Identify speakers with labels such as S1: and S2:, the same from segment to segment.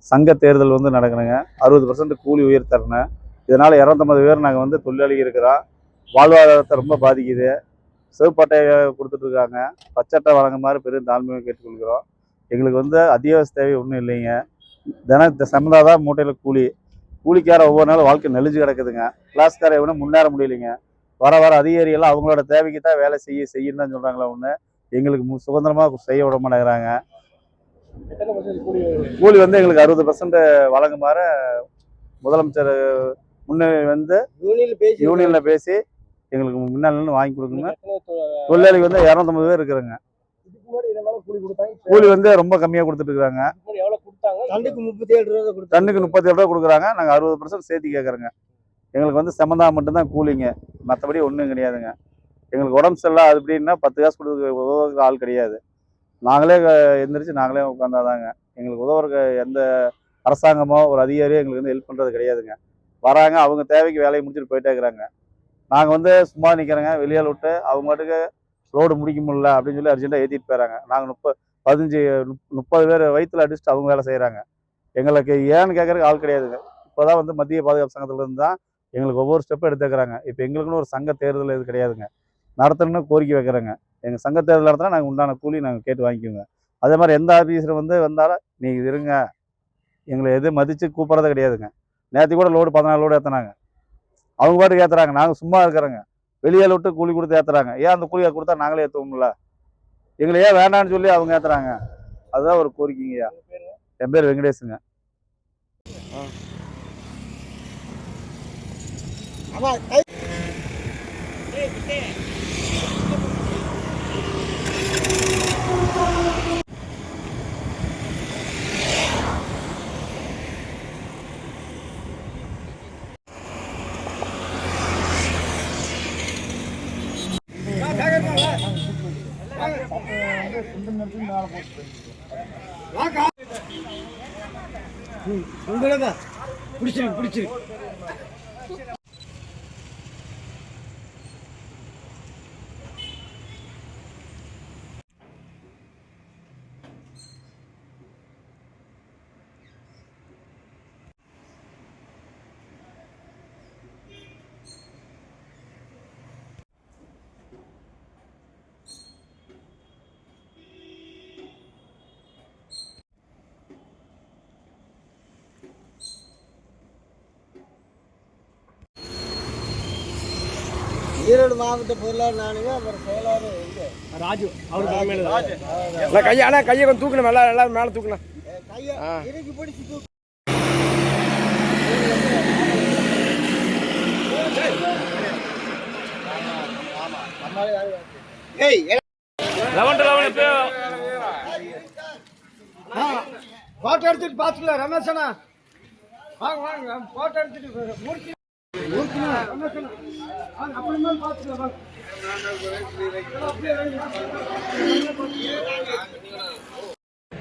S1: சங்க தேர்தல் வந்து நடக்கணுங்க. 60% கூலி உயர்த்தரணும். இதனால் 250 பேர் நாங்கள் வந்து தொழிலாளி இருக்கிறோம். வாழ்வாதாரத்தை ரொம்ப பாதிக்குது. சிவப்பட்டையை கொடுத்துட்ருக்காங்க. பச்சட்டை வழங்குமாறு பெரும் தாழ்மையை கேட்டுக்கொள்கிறோம். எங்களுக்கு வந்து அத்தியாவசிய தேவை ஒன்றும் இல்லைங்க. தினம் சம்பளம் மூட்டையில் கூலிக்கார ஒவ்வொரு நாளும் வாழ்க்கை நெளிஞ்சு கிடக்குதுங்க. கிளாஸ்காரை விட முன்னேற முடியலைங்க. வர வர அதிகாரிகள்லாம் அவங்களோட தேவைக்கு தான் வேலை செய்யுன்னு தான் சொல்கிறாங்களே ஒன்று, எங்களுக்கு சுதந்திரமாக செய்ய விட மாட்டேங்கிறாங்க. கூலி வந்து எங்களுக்கு 60% வழங்குமாறு முதலமைச்சர் முன்னே வந்து யூனியனில் பேசி எங்களுக்கு முன்னாள் வாங்கி கொடுக்குங்க. தொழிலாளிக்கு வந்து 250 பேர் இருக்கிறாங்க. கூலி வந்து ரொம்ப கம்மியாக கொடுத்துட்டு இருக்காங்க. டன்னுக்கு 37 ரூபா கொடுக்குறாங்க. நாங்கள் 60% சேர்த்து கேட்குறோங்க. எங்களுக்கு வந்து செமந்தா மட்டும்தான் கூலிங்க, மற்றபடி ஒன்றும் கிடையாதுங்க. எங்களுக்கு உடம்பு சரியில்லை அது அப்படின்னா 10 காசு கொடுக்க உதவுறதுக்கு ஆள் கிடையாது. நாங்களே எந்திரிச்சு நாங்களே உட்காந்தாதாங்க. எங்களுக்கு உதவுறக்கு எந்த அரசாங்கமோ ஒரு அதிகாரியோ எங்களுக்கு வந்து ஹெல்ப் பண்ணுறது கிடையாதுங்க. வராங்க, அவங்க தேவைக்கு வேலையை முடிச்சுட்டு போயிட்டே இருக்கிறாங்க. நாங்கள் வந்து சும்மா நிற்கிறோங்க. வெளியால் விட்டு அவங்க பாட்டுக்கு லோடு முடிக்க முடியல அப்படின்னு சொல்லி அர்ஜென்ட்டாக ஏற்றிட்டு போயிடறாங்க. நாங்கள் 30 பேர் வயிற்றுல அடிச்சுட்டு அவங்க வேலை செய்கிறாங்க. எங்களுக்கு ஏன்னு கேட்குறதுக்கு ஆள் கிடையாதுங்க. இப்போ தான் வந்து மத்திய பாதுகாப்பு சங்கத்திலேருந்து தான் எங்களுக்கு ஒவ்வொரு ஸ்டெப்பும் எடுத்துக்கிறாங்க. இப்போ எங்களுக்குன்னு ஒரு சங்க தேர்தல் இது கிடையாதுங்க. நடத்தணும்னு கோரிக்கை வைக்கிறேங்க. எங்கள் சங்க தேர்தல் நடத்தினா நாங்கள் உண்டான கூலி நாங்கள் கேட்டு வாங்கிக்குவோங்க. அதே மாதிரி எந்த ஆஃபீஸர் வந்து வந்தாலும் நீங்கள் இருங்க, எங்களை எதுவும் மதித்து கூப்பிட்றதே கிடையாதுங்க. நேற்று கூட லோடு 14 லோடு ஏற்றினாங்க. அவங்க பாட்டுக்கு ஏற்றுறாங்க. நாங்கள் சும்மா இருக்கிறோங்க. வெளியால் விட்டு கூலி கொடுத்து ஏற்றுறாங்க. ஏன் அந்த கூலியை கொடுத்தா நாங்களே ஏற்றுவோம்ல? எங்களை ஏன் வேண்டான்னு சொல்லி அவங்க ஏற்றுறாங்க. அதுதான் ஒரு கோரிக்கைங்கய்யா. என் பேர் வெங்கடேஷுங்க. பிடிச்சிருக்கு
S2: ஈரோடு மாவட்ட பொருளாளர் நானுங்க. அப்புறம் செயலாளர் ராஜு. அவர்
S3: கையை கொஞ்சம் தூக்கணும். எல்லாரும் மேலே தூக்கணும்.
S2: கையை இறக்கி பிடிச்சி தூக்கு.
S3: போட்டோ எடுத்துட்டு பாத்துக்கலாம். ரமேஷனா வாங்க வாங்க, போட்டோ எடுத்துட்டு மூர்த்தி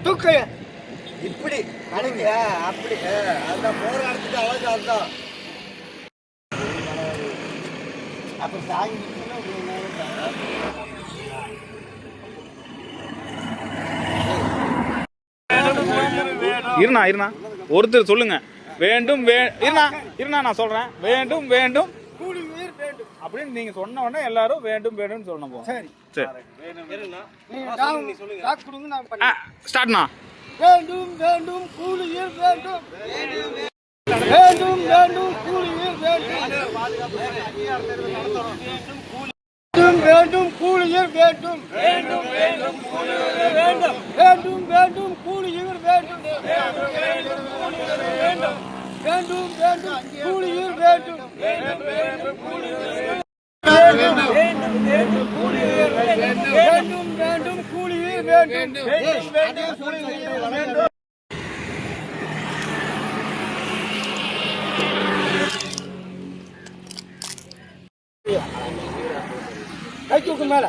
S2: தூக்கு இப்படி அனுங்க. அப்படி அந்த போர் அடிச்சுட்டு அழகு அதுதான். அப்ப சாங்கி
S4: இருண்ணா ஒருத்தர் சொல்லுங்க. வேண்டும் இருண்ணா நான் சொல்றேன். வேண்டும் வேண்டும் அப்படின்னு நீங்க சொன்ன உடனே எல்லாரும் வேண்டும் வேண்டும் சொல்லணும். சரி ஸ்டார்ட்ண்ணா.
S3: வேண்டும் வேண்டும் கூலியில் வேண்டும். வேண்டும் வேண்டும் கூலியில் வேண்டும். வேண்டும் கூலியில் வேண்டும். வேண்டும் வேண்டும் கூலியில் வேண்டும். வேண்டும் வேண்டும் கூலியில் வேண்டும். வேண்டும் வேண்டும் கூலியில் வேண்டும். வேண்டும் வேண்டும் கூலியில் வேண்டும். வேண்டும் வேண்டும் கூலியில் வேண்டும். கை தூக்கு மேல.